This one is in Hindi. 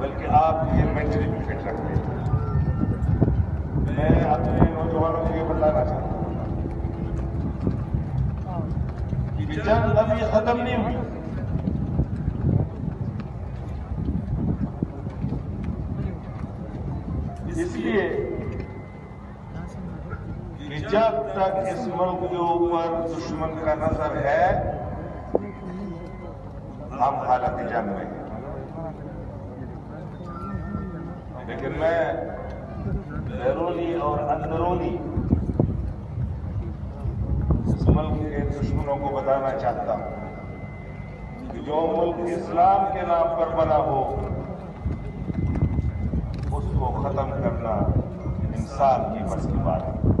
बल्कि आप ये मेंटली भी फिट रखते हैं। मैं अपने नौजवानों को ये बताना चाहता हूँ कि जंग अभी खत्म नहीं हुई। इसलिए कि जब तक इस मुल्क के ऊपर दुश्मन का नजर है हम हालत जंग में हैं। लेकिन मैं बैरूनी और अंदरूनी इस मुल्क के दुश्मनों को बताना चाहता हूं कि जो मुल्क इस्लाम के नाम पर बना हो उसको खत्म करना इंसान की बस की बात है।